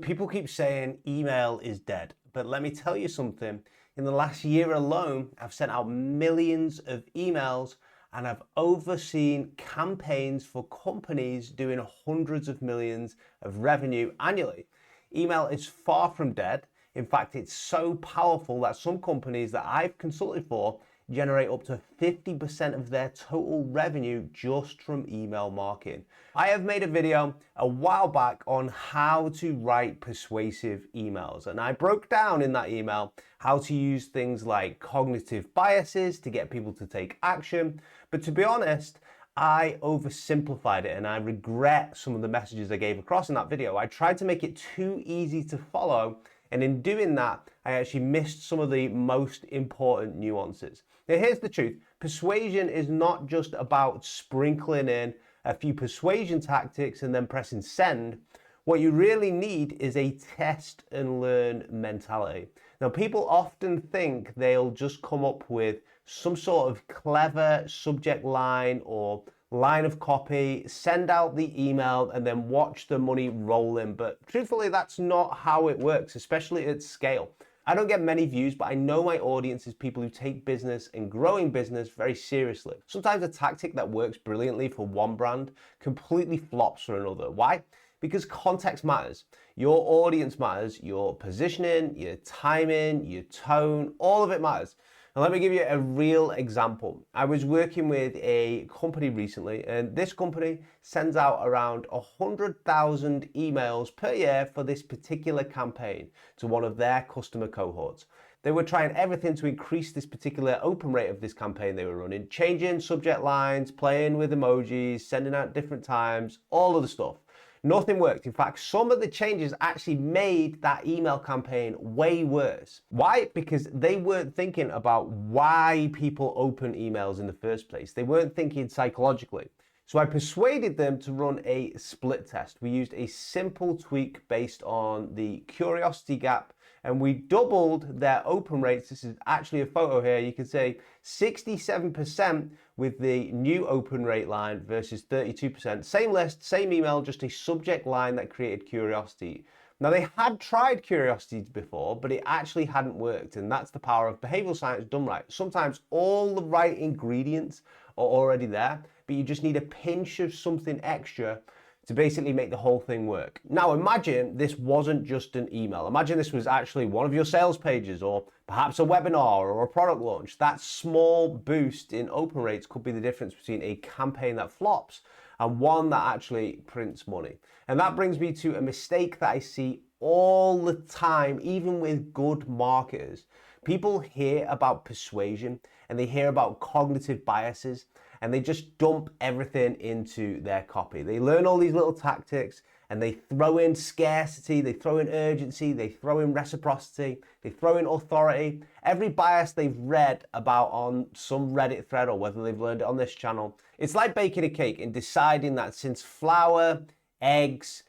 People keep saying email is dead, but let me tell you something. In the last year alone, I've sent out millions of emails and I've overseen campaigns for companies doing hundreds of millions of revenue annually. Email is far from dead. In fact, it's so powerful that some companies that I've consulted for generate up to 50% of their total revenue just from email marketing. I have made a video a while back on how to write persuasive emails, and I broke down in that email how to use things like cognitive biases to get people to take action. But to be honest, I oversimplified it and I regret some of the messages I gave across in that video. I tried to make it too easy to follow, and in doing that, I actually missed some of the most important nuances. Now, here's the truth. Persuasion is not just about sprinkling in a few persuasion tactics and then pressing send. What you really need is a test and learn mentality. Now, people often think they'll just come up with some sort of clever subject line or line of copy, send out the email, and then watch the money roll in. But truthfully, that's not how it works, especially at scale. I don't get many views, but I know my audience is people who take business and growing business very seriously. Sometimes a tactic that works brilliantly for one brand completely flops for another. Why? Because context matters. Your audience matters, your positioning, your timing, your tone, all of it matters. Now, let me give you a real example. I was working with a company recently, and this company sends out around 100,000 emails per year for this particular campaign to one of their customer cohorts. They were trying everything to increase this particular open rate of this campaign they were running, changing subject lines, playing with emojis, sending out different times, all of the stuff. Nothing worked. In fact, some of the changes actually made that email campaign way worse. Why? Because they weren't thinking about why people open emails in the first place. They weren't thinking psychologically. So I persuaded them to run a split test. We used a simple tweak based on the curiosity gap, and we doubled their open rates. This is actually a photo here. You can say 67% with the new open rate line versus 32%. Same list, same email, just a subject line that created curiosity. Now, they had tried curiosity before, but it actually hadn't worked. And that's the power of behavioral science done right. Sometimes all the right ingredients are already there, but you just need a pinch of something extra to basically make the whole thing work. Now, imagine this wasn't just an email. Imagine this was actually one of your sales pages, or perhaps a webinar or a product launch. That small boost in open rates could be the difference between a campaign that flops and one that actually prints money. And that brings me to a mistake that I see all the time, even with good marketers. People hear about persuasion and they hear about cognitive biases, and they just dump everything into their copy. They learn all these little tactics and they throw in scarcity, they throw in urgency, they throw in reciprocity, they throw in authority. Every bias they've read about on some Reddit thread, or whether they've learned it on this channel. It's like baking a cake and deciding that since flour, eggs,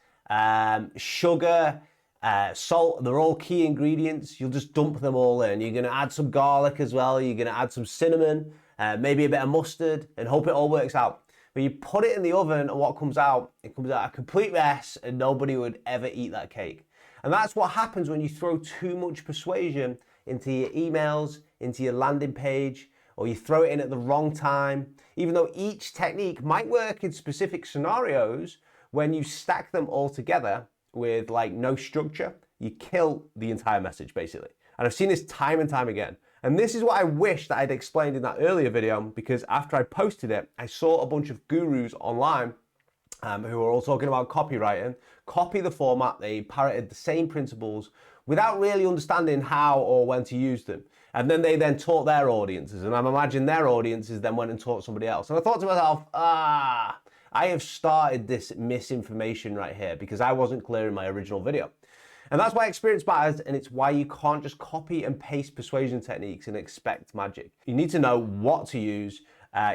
sugar, salt, they're all key ingredients, you'll just dump them all in. You're gonna add some garlic as well, you're gonna add some cinnamon, maybe a bit of mustard, and hope it all works out. But you put it in the oven, and what comes out? It comes out a complete mess, and nobody would ever eat that cake. And that's what happens when you throw too much persuasion into your emails, into your landing page, or you throw it in at the wrong time. Even though each technique might work in specific scenarios, when you stack them all together with like no structure, you kill the entire message basically. And I've seen this time and time again. And this is what I wish that I'd explained in that earlier video, because after I posted it, I saw a bunch of gurus online who were all talking about copywriting, copy the format, they parroted the same principles without really understanding how or when to use them. And then they then taught their audiences, and I'm imagining their audiences then went and taught somebody else. And I thought to myself, I have started this misinformation right here because I wasn't clear in my original video. And that's why experience matters, and it's why you can't just copy and paste persuasion techniques and expect magic. You need to know what to use,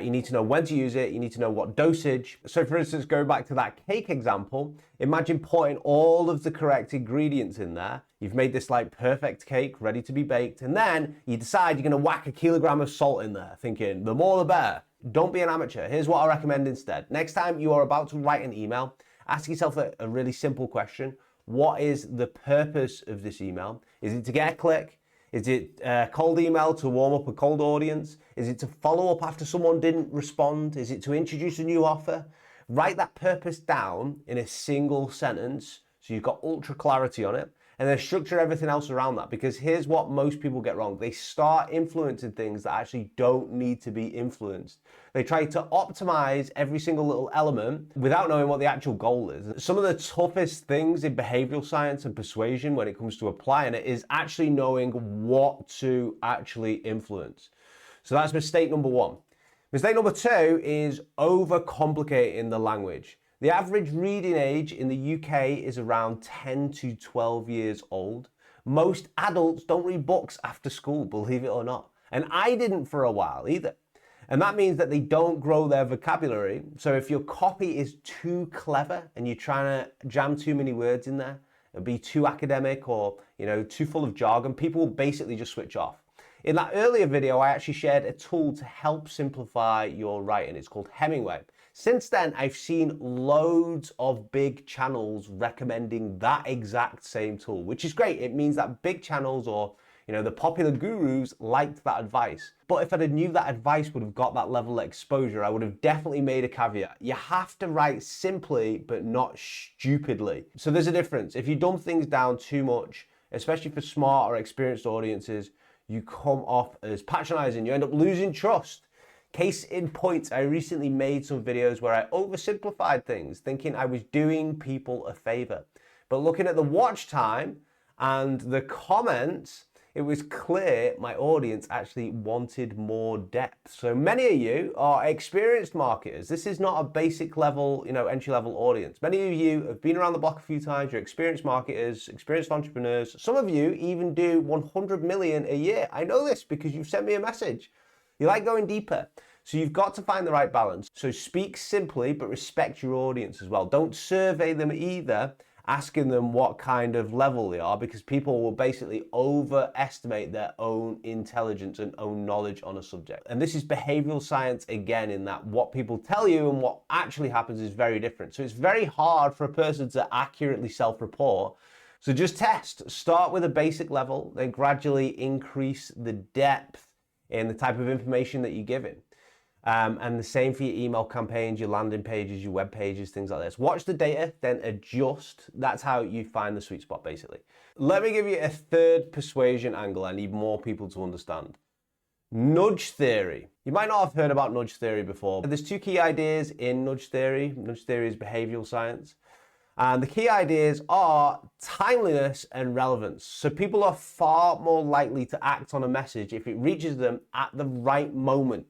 you need to know when to use it, you need to know what dosage. So for instance, going back to that cake example, imagine putting all of the correct ingredients in there. You've made this like perfect cake ready to be baked, and then you decide you're gonna whack a kilogram of salt in there, thinking the more the better. Don't be an amateur. Here's what I recommend instead. Next time you are about to write an email, ask yourself a really simple question. what is the purpose of this email? Is it to get a click? Is it a cold email to warm up a cold audience? Is it to follow up after someone didn't respond? Is it to introduce a new offer? Write that purpose down in a single sentence so you've got ultra clarity on it, and then structure everything else around that, because here's what most people get wrong. They start influencing things that actually don't need to be influenced. They try to optimize every single little element without knowing what the actual goal is. Some of the toughest things in behavioral science and persuasion when it comes to applying it is actually knowing what to actually influence. So that's mistake number one. Mistake number two is overcomplicating the language. The average reading age in the UK is around 10 to 12 years old. Most adults don't read books after school, believe it or not. And I didn't for a while either. And that means that they don't grow their vocabulary. So if your copy is too clever and you're trying to jam too many words in there, and be too academic or, too full of jargon, people will basically just switch off. In that earlier video, I actually shared a tool to help simplify your writing. It's called Hemingway. Since then, I've seen loads of big channels recommending that exact same tool, which is great. It means that big channels or the popular gurus liked that advice. But if I'd have knew that advice would have got that level of exposure, I would have definitely made a caveat. You have to write simply, but not stupidly. So there's a difference. If you dumb things down too much, especially for smart or experienced audiences, you come off as patronizing. You end up losing trust. Case in point, I recently made some videos where I oversimplified things, thinking I was doing people a favor. But looking at the watch time and the comments, it was clear my audience actually wanted more depth. So many of you are experienced marketers. This is not a basic level, entry level audience. Many of you have been around the block a few times. You're experienced marketers, experienced entrepreneurs. Some of you even do 100 million a year. I know this because you've sent me a message. You like going deeper. So you've got to find the right balance. So speak simply, but respect your audience as well. Don't survey them either, asking them what kind of level they are, because people will basically overestimate their own intelligence and own knowledge on a subject. And this is behavioral science again, in that what people tell you and what actually happens is very different. So it's very hard for a person to accurately self-report. So just test. Start with a basic level, then gradually increase the depth in the type of information that you're giving. And the same for your email campaigns, your landing pages, your web pages, things like this. Watch the data, then adjust. That's how you find the sweet spot, basically. Let me give you a third persuasion angle I need more people to understand. Nudge theory. You might not have heard about nudge theory before. There's two key ideas in nudge theory. Nudge theory is behavioral science. And the key ideas are timeliness and relevance. So people are far more likely to act on a message if it reaches them at the right moment.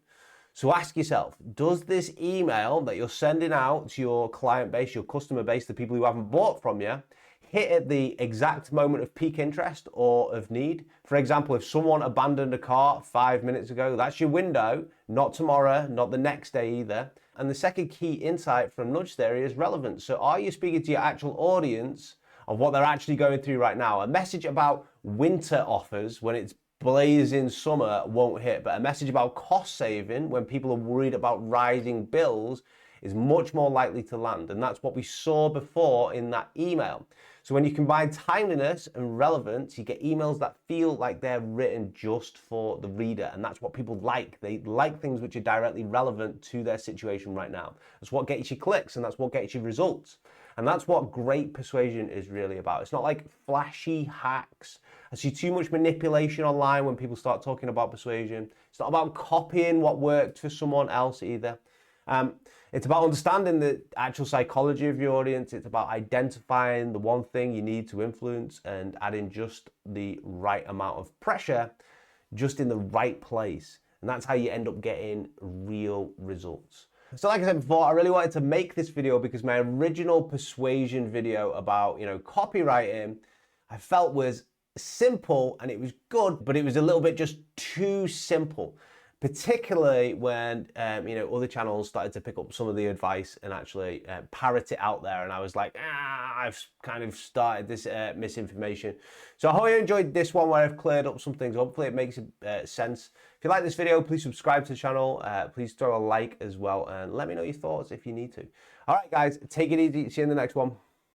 So ask yourself, does this email that you're sending out to your client base, your customer base, the people who haven't bought from you, hit at the exact moment of peak interest or of need? For example, if someone abandoned a cart 5 minutes ago, that's your window, not tomorrow, not the next day either. And the second key insight from nudge theory is relevance. So are you speaking to your actual audience of what they're actually going through right now? A message about winter offers when it's blazing summer won't hit, but a message about cost saving when people are worried about rising bills is much more likely to land. And that's what we saw before in that email. So when you combine timeliness and relevance, you get emails that feel like they're written just for the reader. And that's what people like. They like things which are directly relevant to their situation right now. That's what gets you clicks, and that's what gets you results. And that's what great persuasion is really about. It's not like flashy hacks. I see too much manipulation online when people start talking about persuasion. It's not about copying what worked for someone else either. It's about understanding the actual psychology of your audience. It's about identifying the one thing you need to influence and adding just the right amount of pressure, just in the right place. And that's how you end up getting real results. So like I said before, I really wanted to make this video because my original persuasion video about, copywriting, I felt was simple and it was good, but it was a little bit just too simple. Particularly when, other channels started to pick up some of the advice and actually parrot it out there. And I was like, I've kind of started this misinformation. So I hope you enjoyed this one where I've cleared up some things. Hopefully it makes sense. If you like this video, please subscribe to the channel. Please throw a like as well. And let me know your thoughts if you need to. All right, guys, take it easy. See you in the next one.